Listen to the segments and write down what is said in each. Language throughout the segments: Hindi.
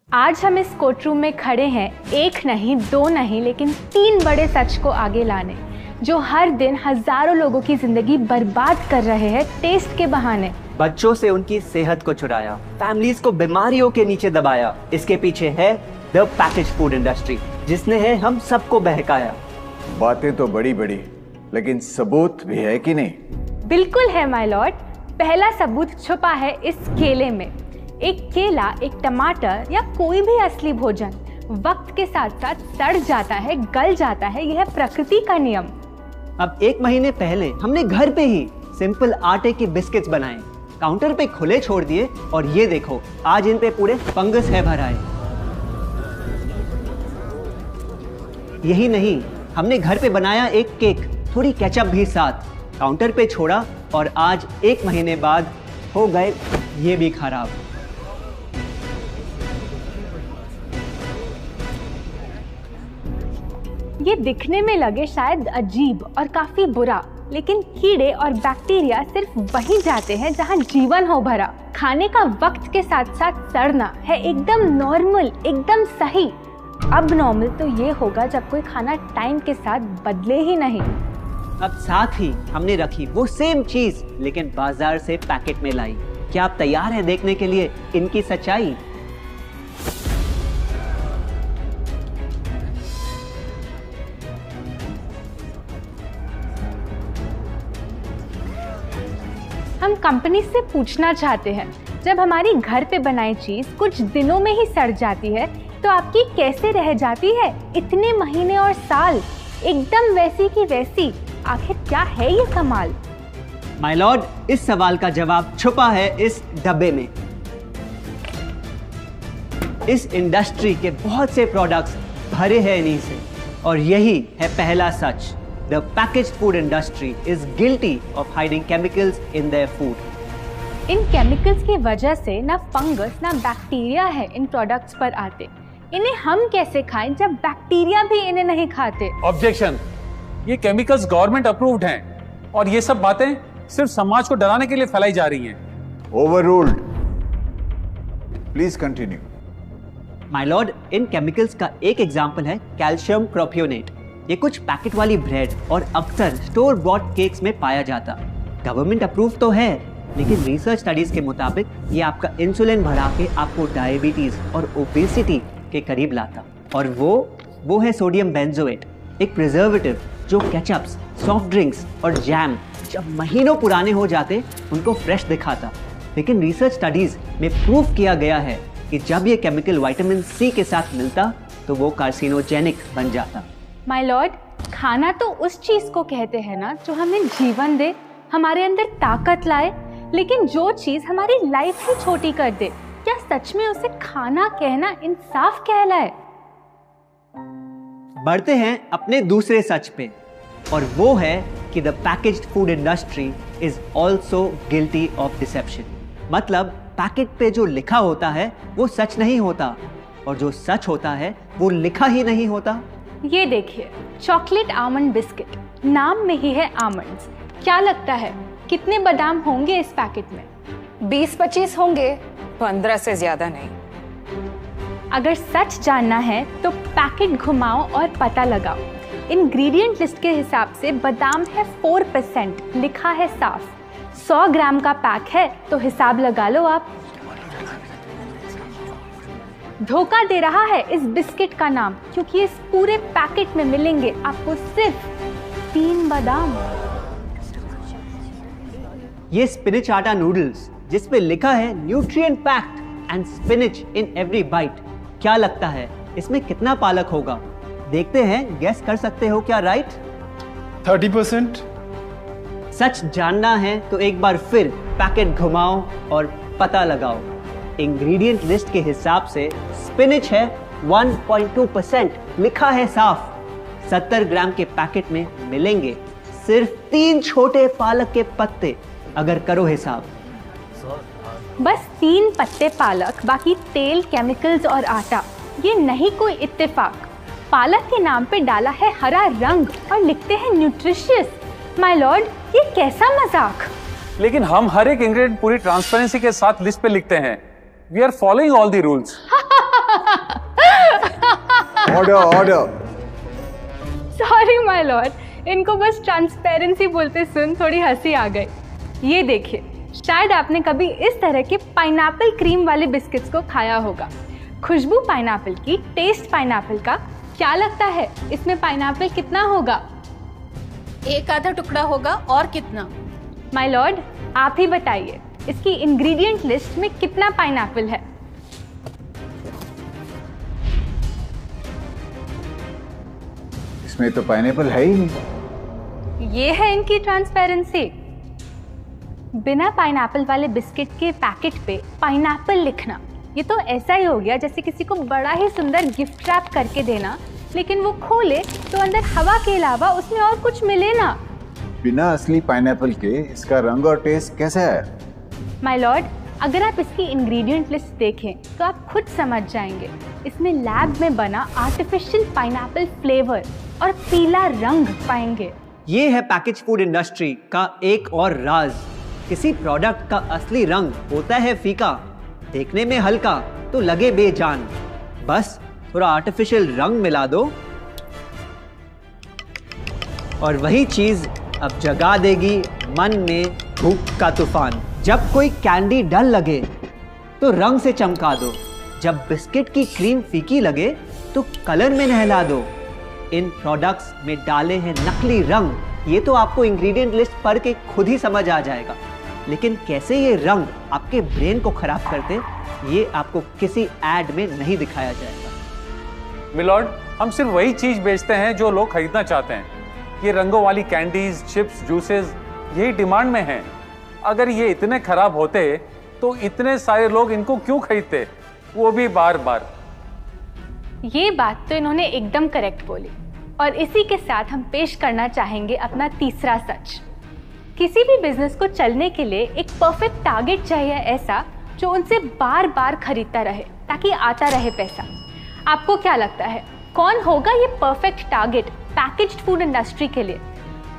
आज हम इस कोर्टरूम में खड़े हैं एक नहीं, दो नहीं, लेकिन 3 बड़े सच को आगे लाने, जो हर दिन हजारों लोगों की जिंदगी बर्बाद कर रहे हैं टेस्ट के बहाने। बच्चों से उनकी सेहत को चुराया, फैमिलीज को बीमारियों के नीचे दबाया। इसके पीछे है द पैकेज फूड इंडस्ट्री, जिसने है हम सबको बहकाया। बातें तो बड़ी बड़ी, लेकिन सबूत भी है कि नहीं? बिल्कुल है माय लॉर्ड। पहला सबूत छुपा है इस केले में। एक केला, एक टमाटर या कोई भी असली भोजन वक्त के साथ साथ सड़ जाता है, गल जाता है। यह प्रकृति का नियम। अब 1 महीने पहले हमने घर पे ही सिंपल आटे के बिस्किट्स बनाए, काउंटर पे खुले छोड़ दिए, और ये देखो आज इन पे पूरे फंगस है भर आए। यही नहीं, हमने घर पे बनाया एक केक, थोड़ी केचप भी साथ, काउंटर पे छोड़ा, और आज 1 महीने बाद हो गए ये भी खराब। ये दिखने में लगे शायद अजीब और काफी बुरा, लेकिन कीड़े और बैक्टीरिया सिर्फ वहीं जाते हैं जहां जीवन हो भरा। खाने का वक्त के साथ साथ सड़ना है एकदम नॉर्मल, एकदम सही। अब नॉर्मल तो ये होगा जब कोई खाना टाइम के साथ बदले ही नहीं। अब साथ ही हमने रखी वो सेम चीज, लेकिन बाजार से पैकेट में लाई। क्या आप तैयार हैं देखने के लिए इनकी सच्चाई? हम कंपनी से पूछना चाहते हैं, जब हमारी घर पे बनाई चीज कुछ दिनों में ही सड़ जाती है, तो आपकी कैसे रह जाती है इतने महीने और साल एकदम वैसी की वैसी? आखिर क्या है ये कमाल? माय लॉर्ड, इस सवाल का जवाब छुपा है इस डब्बे में। इस इंडस्ट्री के बहुत से प्रोडक्ट्स भरे हैं इन्हीं से, और यही है पहला सच। The packaged food industry is guilty of hiding chemicals in their food. In chemicals की वजह से ना फंगस ना बैक्टीरिया है इन प्रोडक्ट्स पर आते। इन्हें हम कैसे खाएं जब बैक्टीरिया भी इन्हें नहीं खाते? ऑब्जेक्शन, ये केमिकल्स गवर्नमेंट अप्रूव्ड हैं, और ये सब बातें सिर्फ समाज को डराने के लिए फैलाई जा रही हैं। Overruled. Please continue. My Lord, in chemicals का एक एग्जांपल है कैल्शियम प्रोपियोनेट। ये कुछ पैकेट वाली ब्रेड और अक्सर स्टोर बॉट केक्स में पाया जाता। गवर्नमेंट अप्रूव तो है, लेकिन रिसर्च स्टडीज के मुताबिक ये आपका इंसुलिन बढ़ा के आपको डायबिटीज और ओबेसिटी के करीब लाता। और वो है सोडियम बेंजोएट, एक प्रिजर्वेटिव जो केचप्स, सॉफ्ट ड्रिंक्स और जैम जब महीनों पुराने हो जाते उनको फ्रेश दिखाता। लेकिन रिसर्च स्टडीज में प्रूव किया गया है कि जब ये केमिकल विटामिन सी के साथ मिलता तो वो कार्सिनोजेनिक बन जाता। माय लॉर्ड, खाना तो उस चीज को कहते हैं ना जो हमें जीवन दे, हमारे अंदर ताकत लाए। लेकिन जो चीज हमारी लाइफ ही छोटी कर दे, क्या सच में उसे खाना कहना इंसाफ कहलाए? बढ़ते हैं अपने दूसरे सच पे, और वो है कि the packaged food industry is also guilty of deception. मतलब पैकेट पे जो लिखा होता है वो सच नहीं होता, और जो सच होता है वो लिखा ही नहीं होता। ये देखिए, चॉकलेट आमंड बिस्किट, नाम में ही है आमंड्स। क्या लगता है कितने बादाम होंगे इस पैकेट में? 20-25 होंगे, 15 से ज्यादा नहीं। अगर सच जानना है तो पैकेट घुमाओ और पता लगाओ। इंग्रेडिएंट लिस्ट के हिसाब से बादाम है 4%, लिखा है साफ। 100 ग्राम का पैक है तो हिसाब लगा लो आप। धोखा दे रहा है इस बिस्किट का नाम, क्योंकि इस पूरे पैकेट में मिलेंगे आपको सिर्फ 3 बादाम। ये स्पिनच आटा नूडल्स, जिस पे लिखा है nutrient packed and spinach in every bite. क्या लगता है इसमें कितना पालक होगा? देखते हैं, गेस कर सकते हो क्या राइट? 30%। सच जानना है तो एक बार फिर पैकेट घुमाओ और पता लगाओ। इंग्रेडिएंट लिस्ट के हिसाब से स्पिनच है 1.2%, लिखा है साफ। 70 ग्राम के पैकेट में मिलेंगे सिर्फ 3 छोटे पालक के पत्ते, अगर करो हिसाब। बस 3 पत्ते पालक, बाकी तेल, केमिकल्स और आटा। ये नहीं कोई इत्तेफाक। पालक के नाम पे डाला है हरा रंग और लिखते हैं न्यूट्रिशियस। माय लॉर्ड, ये कैसा मजाक? लेकिन हम हर एक इंग्रेडिएंट पूरी ट्रांसपेरेंसी के साथ लिस्ट पे लिखते हैं। We are following all the rules. Order order. Sorry my Lord, इनको बस ट्रांसपेरेंसी बोलते सुन थोड़ी हंसी आ गई। ये देखिए, शायद आपने कभी इस तरह के पाइनएप्पल क्रीम वाले बिस्किट्स को खाया होगा। खुशबू पाइनएप्पल की, टेस्ट पाइनएप्पल का। क्या लगता है इसमें पाइनएप्पल कितना होगा? एक आधा टुकड़ा होगा, और कितना? माय लॉर्ड, आप ही बताइए, इसकी इंग्रेडिएंट लिस्ट में कितना पाइनएप्पल है? इसमें तो पाइनएप्पल है ही नहीं। ये है इनकी ट्रांसपेरेंसी। बिना पाइनएप्पल वाले बिस्किट के पैकेट पे पाइनएप्पल लिखना, ये तो ऐसा ही हो गया जैसे किसी को बड़ा ही सुंदर गिफ्ट रैप करके देना, लेकिन वो खोले तो अंदर हवा के अलावा उसमें और कुछ मिले ना। बिना असली पाइनएप्पल के इसका रंग और टेस्ट कैसा है? माय लॉर्ड, अगर आप इसकी इंग्रेडिएंट लिस्ट देखें तो आप खुद समझ जाएंगे। इसमें लैब में बना आर्टिफिशियल पाइनएप्पल फ्लेवर और पीला रंग पाएंगे। ये है पैकेज फूड इंडस्ट्री का एक और राज। किसी प्रोडक्ट का असली रंग होता है फीका, देखने में हल्का तो लगे बेजान। बस थोड़ा आर्टिफिशियल रंग मिला दो और वही चीज अब जगा देगी मन में भूख का तूफान। जब कोई कैंडी डल लगे तो रंग से चमका दो, जब बिस्किट की क्रीम फीकी लगे तो कलर में नहला दो। इन प्रोडक्ट्स में डाले हैं नकली रंग, ये तो आपको इंग्रेडिएंट लिस्ट पढ़ के खुद ही समझ आ जाएगा। लेकिन कैसे ये रंग आपके ब्रेन को खराब करते, ये आपको किसी एड में नहीं दिखाया जाएगा। मिलॉर्ड, हम सिर्फ वही चीज बेचते हैं जो लोग खरीदना चाहते हैं। ये रंगों वाली कैंडीज, चिप्स, जूसेस यही डिमांड में हैं। अगर ये इतने खराब होते तो इतने सारे लोग इनको क्यों खरीदते, वो भी बार बार। ये बात तो इन्होंने एकदम करेक्ट बोली। और इसी के साथ हम पेश करना चाहेंगे अपना तीसरा सच। किसी भी बिजनेस को चलने के लिए एक परफेक्ट टारगेट चाहिए, ऐसा जो उनसे बार बार खरीदता रहे ताकि आता रहे पैसा। आपको क्या लगता है कौन होगा ये perfect target packaged food industry के लिए?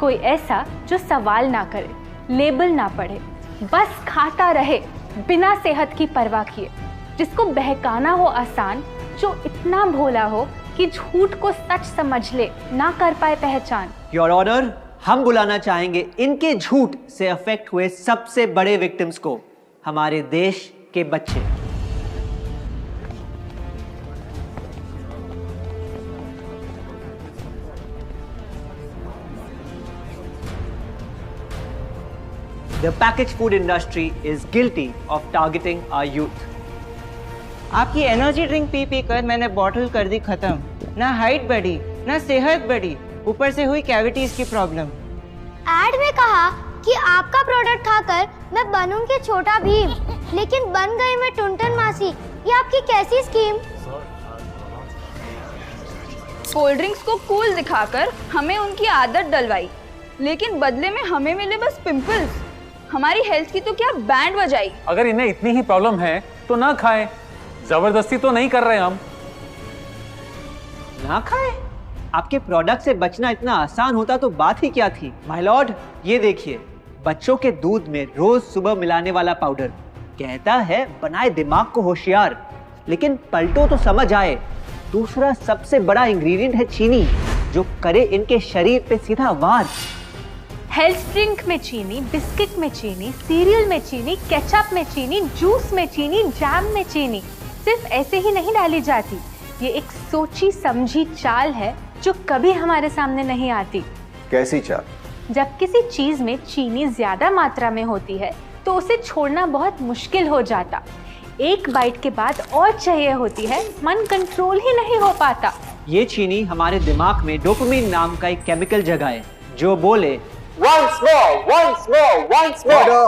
कोई ऐसा जो सवाल ना करे, लेबल ना पढ़े, बस खाता रहे बिना सेहत की परवाह किए, जिसको बहकाना हो आसान, जो इतना भोला हो कि झूठ को सच समझ ले, ना कर पाए पहचान। योर ऑनर, हम बुलाना चाहेंगे इनके झूठ से अफेक्ट हुए सबसे बड़े विक्टिम्स को, हमारे देश के बच्चे। The packaged food industry is guilty of targeting our youth. आपकी एनर्जी ड्रिंक पी पी कर मैंने बॉटल कर दी खत्म। ना हाइट बढ़ी, ना सेहत बढ़ी, ऊपर से हुई कैविटीज की प्रॉब्लम। एड में कहा कि आपका प्रोडक्ट खाकर मैं बनूंगी छोटा भीम, लेकिन बन गई मैं टुनटन मासी। ये आपकी कैसी स्कीम? कोल्ड ड्रिंक्स को कूल दिखाकर हमें उनकी आदत डलवाई, लेकिन बदले में हमें मिले बस पिंपल्स। हमारी हेल्थ की तो क्या बैंड बजाई। अगर इन्हें इतनी ही प्रॉब्लम है तो ना खाएं, जबरदस्ती तो नहीं कर रहे हम। ना खाएं? आपके प्रोडक्ट से बचना इतना आसान होता तो बात ही क्या थी। माय लॉर्ड, ये देखिए, बच्चों के दूध में रोज सुबह मिलाने वाला पाउडर कहता है बनाए दिमाग को होशियार, लेकिन पलटो तो समझ आए। दूसरा सबसे बड़ा इंग्रेडिएंट है चीनी, जो करे इनके शरीर पे सीधा वार। हेल्थ ड्रिंक में चीनी, बिस्किट में चीनी, सीरियल में चीनी, केचप में चीनी, जूस में चीनी, जैम में चीनी सिर्फ ऐसे ही नहीं डाली जाती। ये एक सोची समझी चाल है जो कभी हमारे सामने नहीं आती। कैसी चाल? जब किसी चीज में चीनी ज्यादा मात्रा में होती है तो उसे छोड़ना बहुत मुश्किल हो जाता। एक बाइट के बाद और चाहिए होती है, मन कंट्रोल ही नहीं हो पाता। ये चीनी हमारे दिमाग में डोपामिन नाम का एक केमिकल जगाए, जो बोले once more,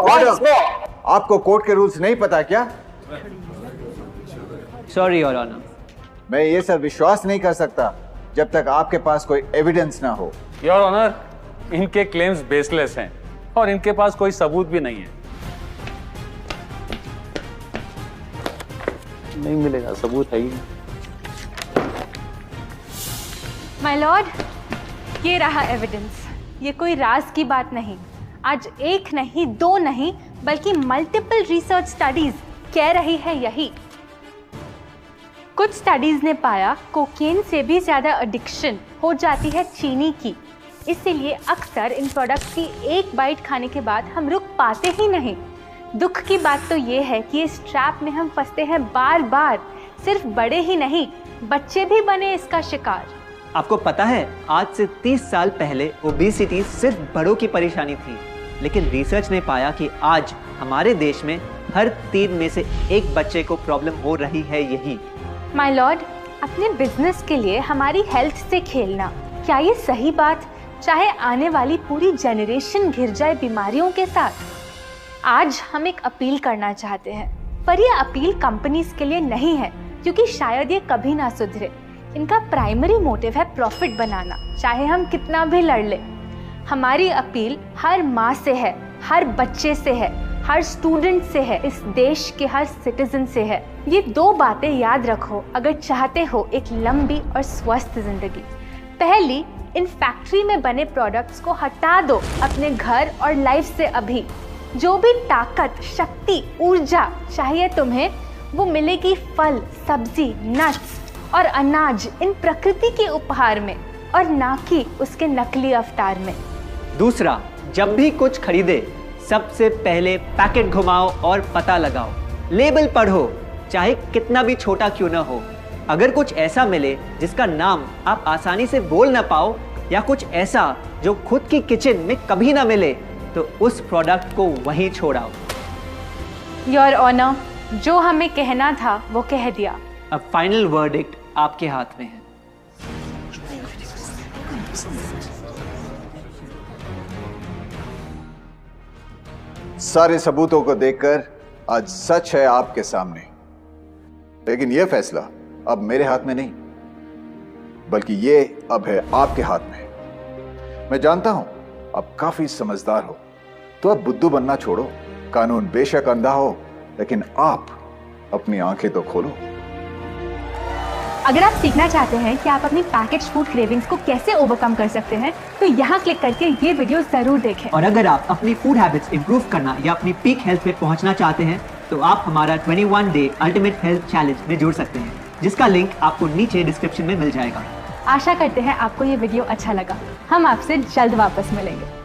order. आपको कोर्ट के रूल्स नहीं पता क्या? Sorry your honour. मैं ये सब विश्वास नहीं कर सकता जब तक आपके पास कोई एविडेंस ना हो। योर ऑनर, इनके क्लेम्स बेसलेस हैं और इनके पास कोई सबूत भी नहीं है। नहीं मिलेगा, सबूत है ही नहीं। माय लॉर्ड, ये रहा एविडेंस। ये कोई राज की बात नहीं। आज एक नहीं, दो नहीं, बल्कि मल्टीपल रिसर्च स्टडीज कह रही है यही। कुछ स्टडीज ने पाया कोकेन से भी ज़्यादा एडिक्शन हो जाती है चीनी की। इसीलिए अक्सर इन प्रोडक्ट्स की एक बाइट खाने के बाद हम रुक पाते ही नहीं। दुख की बात तो ये है कि इस ट्रैप में हम फंसते हैं बार बार। सिर्फ बड़े ही नहीं, बच्चे भी बने इसका शिकार। आपको पता है, आज से 30 साल पहले ओबेसिटी सिर्फ बड़ों की परेशानी थी, लेकिन रिसर्च ने पाया कि आज हमारे देश में हर 3 में से 1 बच्चे को प्रॉब्लम हो रही है यही। माय लॉर्ड, अपने बिजनेस के लिए हमारी हेल्थ से खेलना, क्या ये सही बात? चाहे आने वाली पूरी जनरेशन घिर जाए बीमारियों के साथ। आज हम एक अपील करना चाहते हैं, पर यह अपील कंपनीज के लिए नहीं है, क्योंकि शायद ये कभी ना सुधरे। इनका प्राइमरी मोटिव है प्रॉफिट बनाना, चाहे हम कितना भी लड़ ले। हमारी अपील हर माँ से है, हर बच्चे से है, हर स्टूडेंट से है, इस देश के हर सिटीजन से है। ये 2 बातें याद रखो अगर चाहते हो एक लंबी और स्वस्थ जिंदगी। पहली, इन फैक्ट्री में बने प्रोडक्ट्स को हटा दो अपने घर और लाइफ से अभी। जो भी ताकत, शक्ति, ऊर्जा चाहिए तुम्हें, वो मिलेगी फल, सब्जी, नट्स और अनाज इन प्रकृति के उपहार में, और ना कि उसके नकली अवतार में। दूसरा, जब भी कुछ खरीदे सबसे पहले पैकेट घुमाओ और पता लगाओ, लेबल पढ़ो, चाहे कितना भी छोटा क्यों ना हो। अगर कुछ ऐसा मिले जिसका नाम आप आसानी से बोल ना पाओ, या कुछ ऐसा जो खुद की किचन में कभी ना मिले, तो उस प्रोडक्ट को वहीं छोड़ाओ। योर ऑनर, जो हमें कहना था वो कह दिया। अब फाइनल वर्डिक्ट आपके हाथ में है। सारे सबूतों को देखकर आज सच है आपके सामने, लेकिन यह फैसला अब मेरे हाथ में नहीं, बल्कि ये अब है आपके हाथ में। मैं जानता हूं आप काफी समझदार हो, तो अब बुद्धू बनना छोड़ो। कानून बेशक अंधा हो, लेकिन आप अपनी आंखें तो खोलो। अगर आप सीखना चाहते हैं कि आप अपनी पैकेज्ड फूड क्रेविंग्स को कैसे ओवरकम कर सकते हैं, तो यहाँ क्लिक करके ये वीडियो जरूर देखें। और अगर आप अपनी फूड हैबिट्स इंप्रूव करना या अपनी पीक हेल्थ पे पहुँचना चाहते हैं, तो आप हमारा 21 डे अल्टीमेट हेल्थ चैलेंज में जुड़ सकते हैं, जिसका लिंक आपको नीचे डिस्क्रिप्शन में मिल जाएगा। आशा करते हैं आपको ये वीडियो अच्छा लगा। हम आपसे जल्द वापस मिलेंगे।